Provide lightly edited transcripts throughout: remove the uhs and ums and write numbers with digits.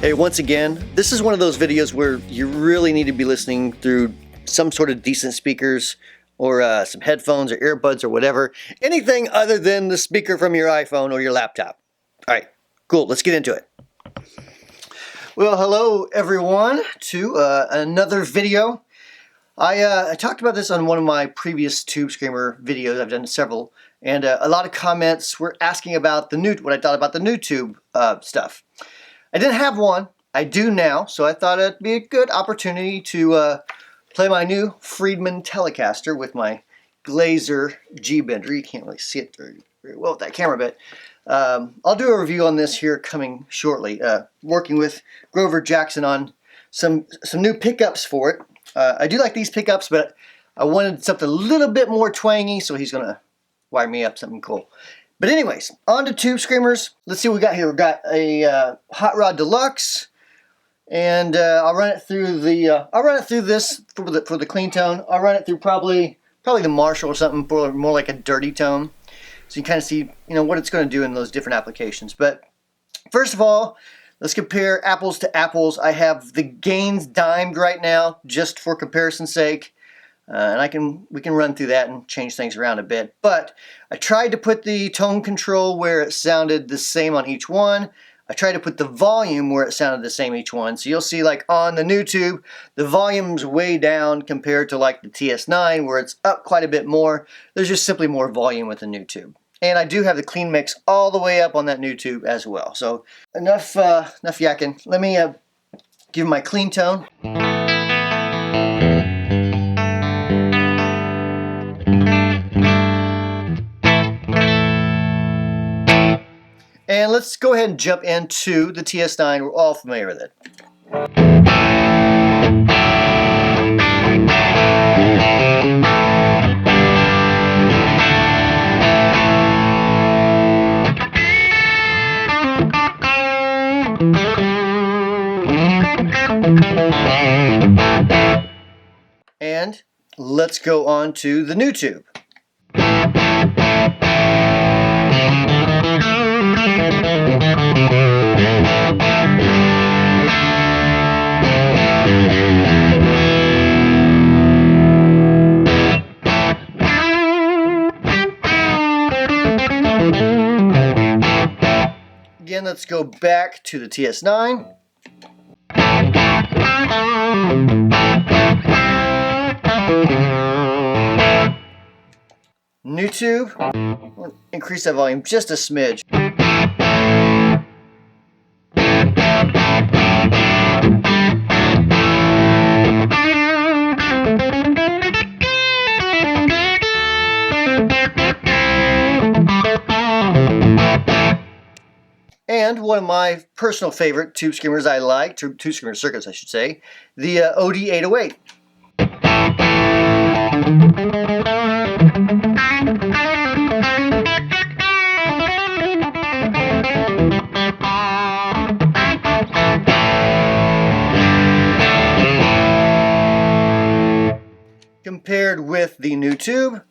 Hey, once again, this is one of those videos where you really need to be listening through some sort of decent speakers or some headphones or earbuds or whatever. Anything other than the speaker from your iPhone or your laptop. All right, cool, let's get into it. Well, hello everyone to another video. I talked about this on one of my previous Tubescreamer videos. I've done several, and a lot of comments were asking about what I thought about the Nutube stuff. I didn't have one. I do now, so I thought it'd be a good opportunity to play my new Friedman Telecaster with my Glaser G-Bender. You can't really see it very well with that camera, but I'll do a review on this here coming shortly. Working with Grover Jackson on some new pickups for it. I do like these pickups, but I wanted something a little bit more twangy, so he's going to wire me up something cool. But anyways, on to Tubescreamers. Let's see what we got here. We've got a Hot Rod Deluxe, and I'll run it through this for the clean tone. I'll run it through probably the Marshall or something for more like a dirty tone, so you kind of see what it's going to do in those different applications. But first of all, let's compare apples to apples. I have the gains dimed right now, just for comparison's sake. And we can run through that and change things around a bit. But I tried to put the tone control where it sounded the same on each one. I tried to put the volume where it sounded the same each one. So you'll see, like on the Nutube, the volume's way down compared to like the TS9 where it's up quite a bit more. There's just simply more volume with the Nutube. And I do have the clean mix all the way up on that Nutube as well. So enough yakking. Let me give my clean tone. And let's go ahead and jump into the TS9. We're all familiar with it. And let's go on to the Nutube. Again, let's go back to the TS9. Nutube, we'll increase that volume just a smidge. And one of my personal favorite Tubescreamers I like, Tubescreamer circuits I should say, the OD808. Compared with the Nutube.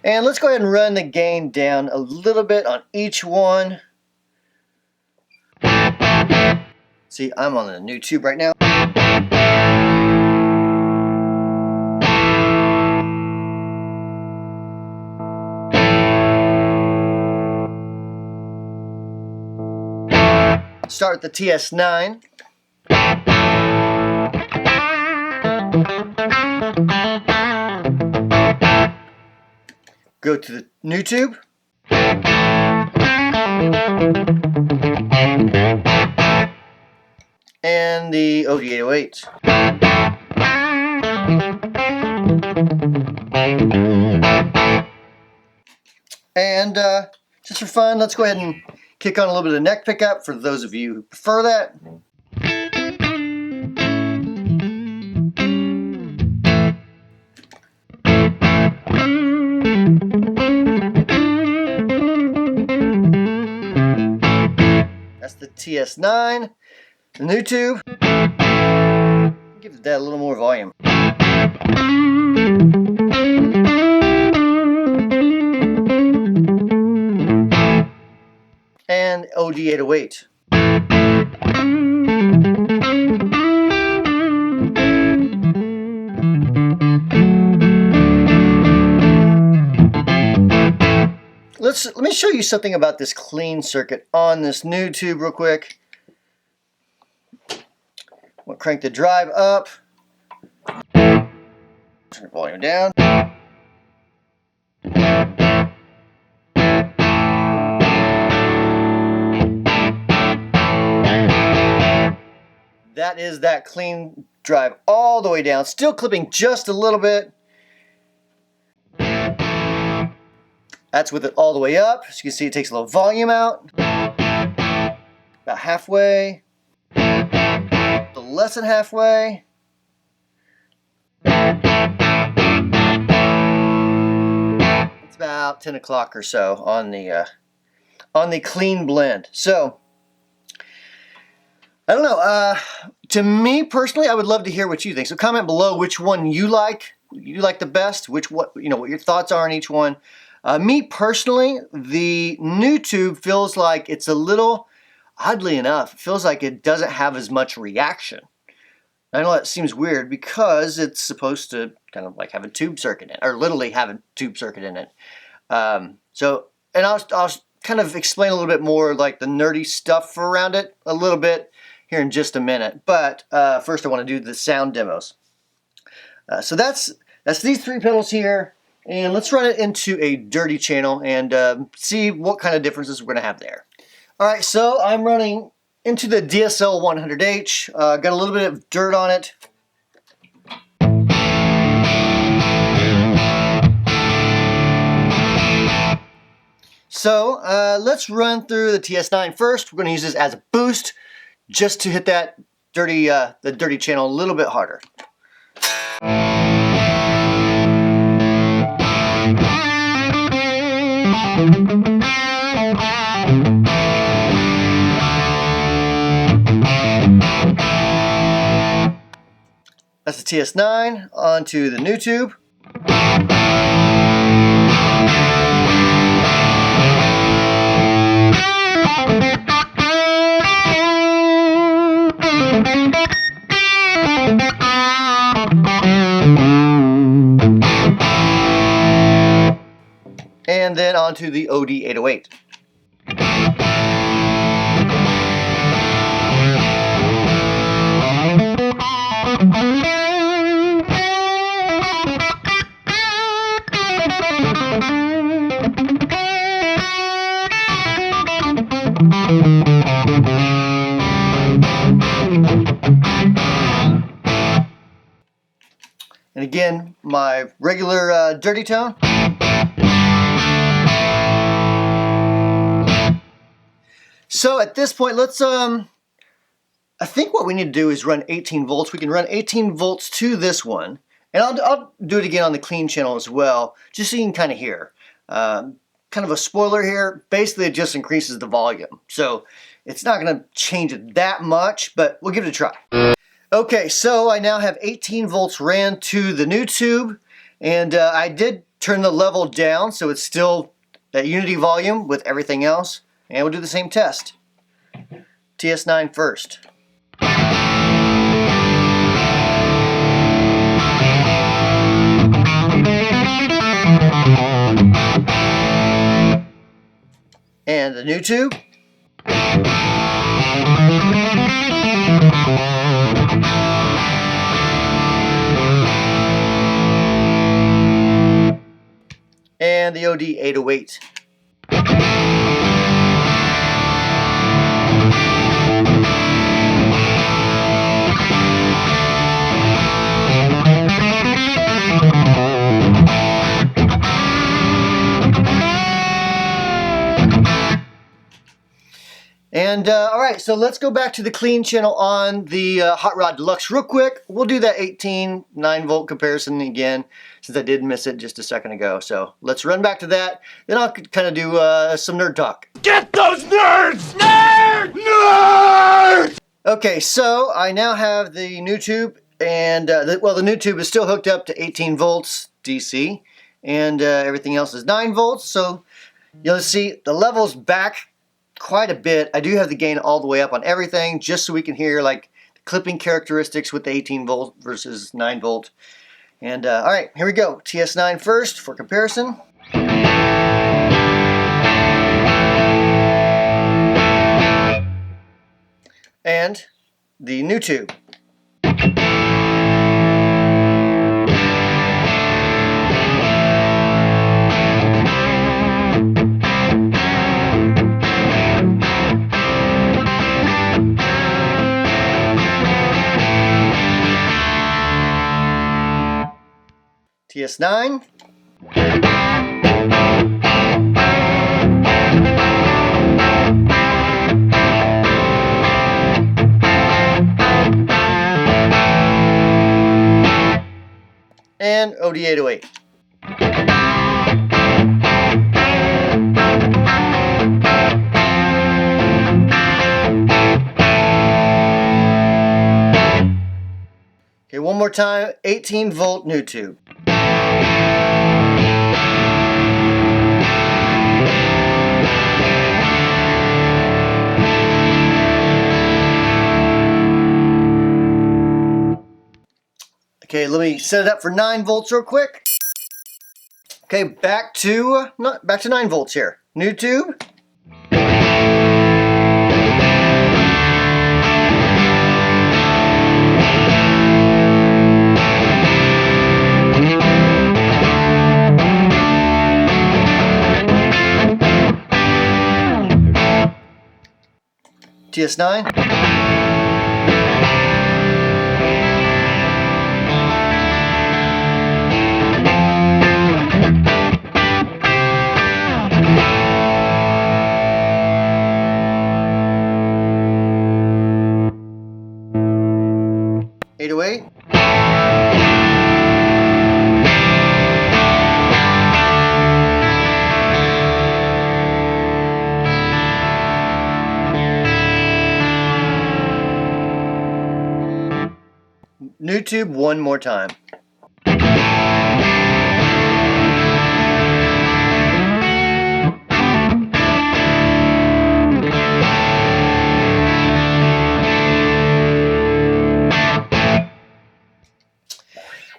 And let's go ahead and run the gain down a little bit on each one. See, I'm on the Nutube right now. Start with the TS9. Go to the Nutube. And the OD808. And just for fun, let's go ahead and kick on a little bit of neck pickup for those of you who prefer that. That's the TS9, the Nutube. Give that a little more volume. And OD808. Let me show you something about this clean circuit on this Nutube real quick. We'll crank the drive up. Turn the volume down. That is that clean drive all the way down. Still clipping just a little bit. That's with it all the way up. As you can see, it takes a little volume out. About halfway. A little less than halfway. It's about 10 o'clock or so on the clean blend. So, I don't know. To me personally, I would love to hear what you think. So comment below which one you like the best. What your thoughts are on each one. Me personally, the Nutube feels like it's a little, oddly enough, it feels like it doesn't have as much reaction. I know that seems weird because it's supposed to kind of like have a tube circuit in it, or literally have a tube circuit in it. And I'll kind of explain a little bit more like the nerdy stuff around it a little bit here in just a minute. But first I want to do the sound demos. So that's these three pedals here. And let's run it into a dirty channel and see what kind of differences we're going to have there. Alright, so I'm running into the DSL100H. Got a little bit of dirt on it. So let's run through the TS9 first. We're going to use this as a boost just to hit that the dirty channel a little bit harder. That's the TS9 onto the Nutube. And then onto the OD808. And again, my regular dirty tone. So at this point, let's I think what we need to do is run 18 volts. We can run 18 volts to this one, and I'll do it again on the clean channel as well, just so you can kind of hear. Kind of a spoiler here. Basically, it just increases the volume, so it's not going to change it that much, but we'll give it a try. Okay, so I now have 18 volts ran to the Nutube, and I did turn the level down, so it's still at unity volume with everything else. And we'll do the same test. TS9 first. And the Nutube. And the OD808. And alright, so let's go back to the clean channel on the Hot Rod Deluxe real quick. We'll do that 18 9-volt comparison again, since I did miss it just a second ago. So let's run back to that. Then I'll kind of do some nerd talk. Get those nerds! Nerds! Nerds! Okay, so I now have the Nutube and the Nutube is still hooked up to 18 volts DC, and everything else is 9 volts. So you'll see the levels back quite a bit. I do have the gain all the way up on everything, just so we can hear like clipping characteristics with the 18 volt versus 9 volt. And all right, here we go. TS9 first for comparison. And the Nutube. TS9. And OD808. Okay, one more time, 18 volt Nutube. Okay, let me set it up for 9 volts real quick. Okay, back to 9 volts here. Nutube. TS9. 808. Nutube one more time.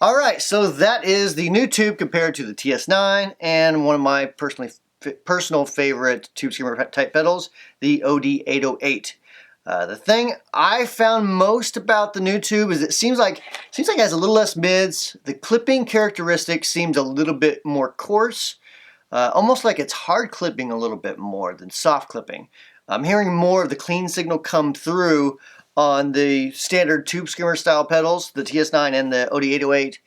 All right, so that is the Nutube compared to the TS9 and one of my personal favorite Tubescreamer type pedals, the OD808. The thing I found most about the Nutube is it seems like it has a little less mids. The clipping characteristic seems a little bit more coarse, almost like it's hard clipping a little bit more than soft clipping. I'm hearing more of the clean signal come through on the standard Tubescreamer style pedals, the TS9 and the OD808,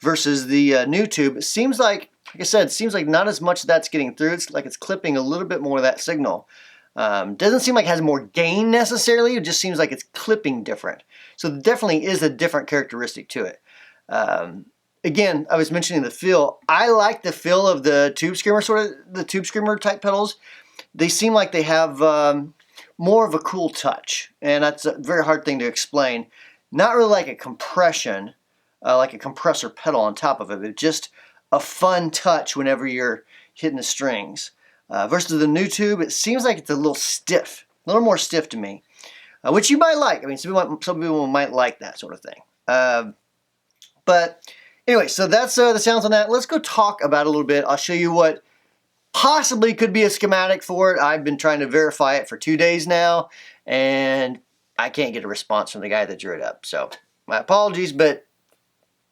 versus the Nutube. It seems like I said, it seems like not as much of that's getting through. It's like it's clipping a little bit more of that signal. Doesn't seem like it has more gain necessarily. It just seems like it's clipping different. So there definitely is a different characteristic to it. Again, I was mentioning the feel. I like the feel of the Tubescreamer, sort of the Tubescreamer type pedals. They seem like they have more of a cool touch, and that's a very hard thing to explain. Not really like a compression, like a compressor pedal on top of it, but just a fun touch whenever you're hitting the strings. Versus the Nutube, it seems like it's a little stiff, a little more stiff to me, which you might like. I mean, some people might like that sort of thing. But anyway, so that's the sounds on that. Let's go talk about it a little bit. I'll show you what possibly could be a schematic for it. I've been trying to verify it for 2 days now, and I can't get a response from the guy that drew it up. So my apologies, but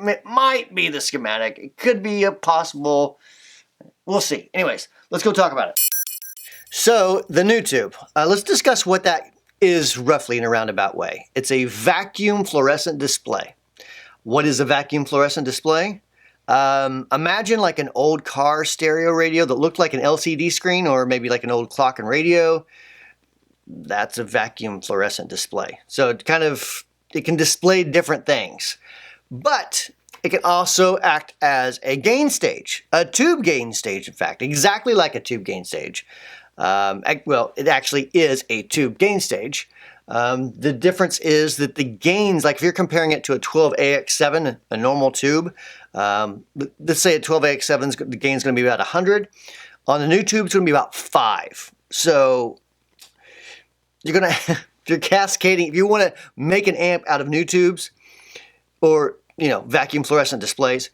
it might be the schematic. It could be a possible, we'll see. Anyways, let's go talk about it. So the Nutube, let's discuss what that is roughly in a roundabout way. It's a vacuum fluorescent display. What is a vacuum fluorescent display? Imagine like an old car stereo radio that looked like an LCD screen, or maybe like an old clock and radio. That's a vacuum fluorescent display. So it can display different things, but it can also act as a gain stage, a tube gain stage, in fact, exactly like a tube gain stage. Well, it actually is a tube gain stage. The difference is that the gains, like if you're comparing it to a 12AX7, a normal tube, let's say a 12AX7, the gain's going to be about 100. On the new tube, it's going to be about 5. So you're going to, if you're cascading, if you want to make an amp out of new tubes or, you know, vacuum fluorescent displays,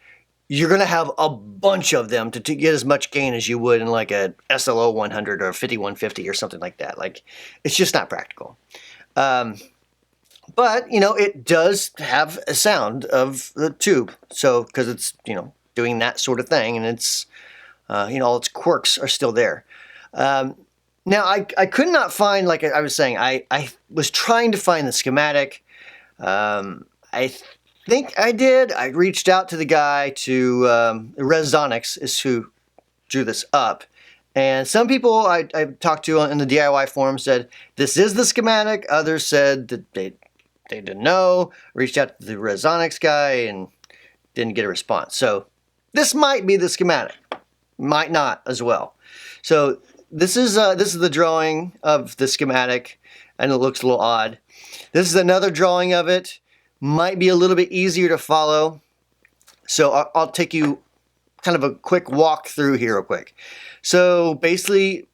you're going to have a bunch of them to get as much gain as you would in like a SLO 100 or 5150 or something like that. Like, it's just not practical. But, you know, it does have a sound of the tube. So, because it's, you know, doing that sort of thing, and it's, you know, all its quirks are still there. Now, I could not find, like I was saying, I was trying to find the schematic. I think I did. I reached out to the guy, to Resonics is who drew this up. And some people I talked to in the DIY forum said, this is the schematic. Others said that they didn't know. Reached out to the Resonics guy and didn't get a response. So this might be the schematic. Might not as well. So this is the drawing of the schematic, and it looks a little odd. This is another drawing of it. Might be a little bit easier to follow. So I'll take you kind of a quick walk through here real quick. So basically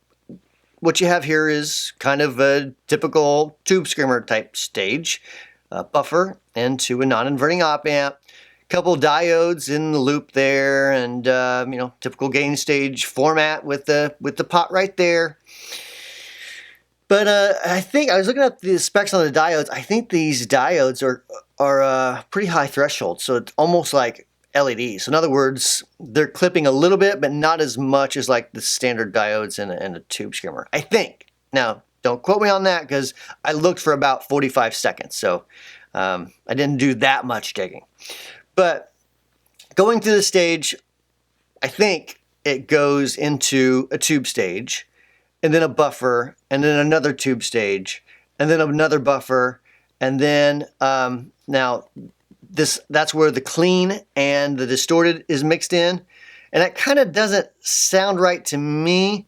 what you have here is kind of a typical Tubescreamer type stage. A buffer into a non-inverting op amp. Couple diodes in the loop there, and you know, typical gain stage format with the pot right there. But I think I was looking at the specs on the diodes. I think these diodes are pretty high threshold, so it's almost like LEDs. So in other words, they're clipping a little bit, but not as much as like the standard diodes in a Tubescreamer, I think. Now, don't quote me on that because I looked for about 45 seconds, so I didn't do that much digging. But going through the stage, I think it goes into a tube stage, and then a buffer, and then another tube stage, and then another buffer, and then now that's where the clean and the distorted is mixed in, and that kind of doesn't sound right to me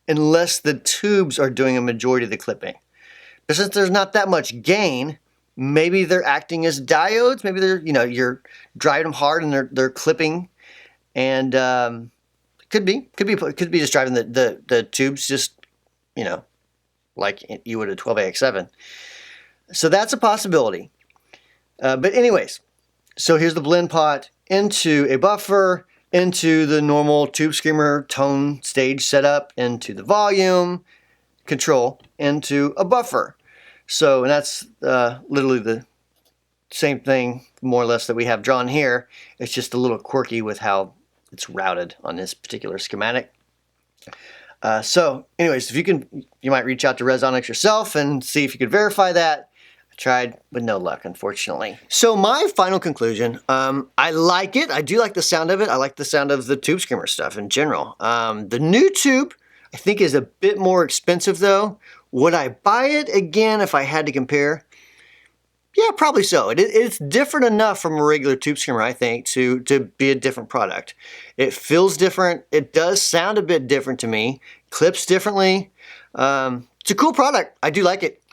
unless the tubes are doing a majority of the clipping. But since there's not that much gain, maybe they're acting as diodes. Maybe they're, you know, you're driving them hard and they're clipping, and could be just driving the tubes just, you know, like you would a 12AX7. So that's a possibility. But anyways, so here's the blend pot into a buffer, into the normal Tubescreamer tone stage setup, into the volume control, into a buffer. So, and that's literally the same thing, more or less, that we have drawn here. It's just a little quirky with how it's routed on this particular schematic. So, anyways, if you might reach out to Resonics yourself and see if you could verify that. I tried with no luck, unfortunately. So my final conclusion, I like it. I do like the sound of it. I like the sound of the Tubescreamer stuff in general. The new tube, I think, is a bit more expensive though. Would I buy it again if I had to compare? Yeah, probably so. It's different enough from a regular Tubescreamer, I think, to be a different product. It feels different. It does sound a bit different to me. Clips differently. It's a cool product. I do like it.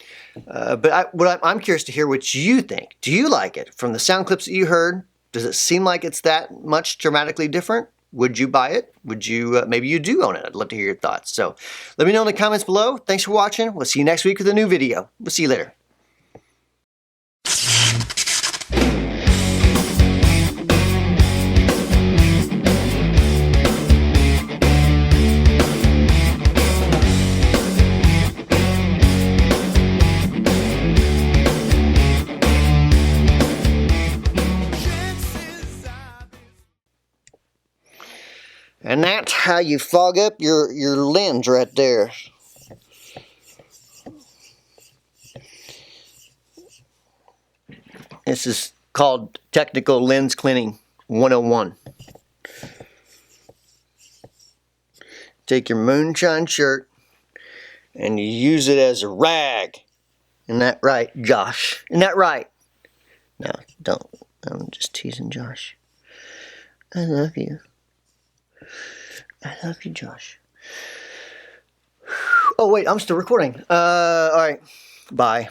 But I'm curious to hear what you think. Do you like it? From the sound clips that you heard, does it seem like it's that much dramatically different? Would you buy it? Would you, maybe you do own it. I'd love to hear your thoughts. So let me know in the comments below. Thanks for watching. We'll see you next week with a new video. We'll see you later. And that's how you fog up your lens right there. This is called Technical Lens Cleaning 101. Take your moonshine shirt and you use it as a rag. Isn't that right, Josh? Isn't that right? No, don't. I'm just teasing Josh. I love you. I love you, Josh. Oh, wait, I'm still recording. All right. Bye.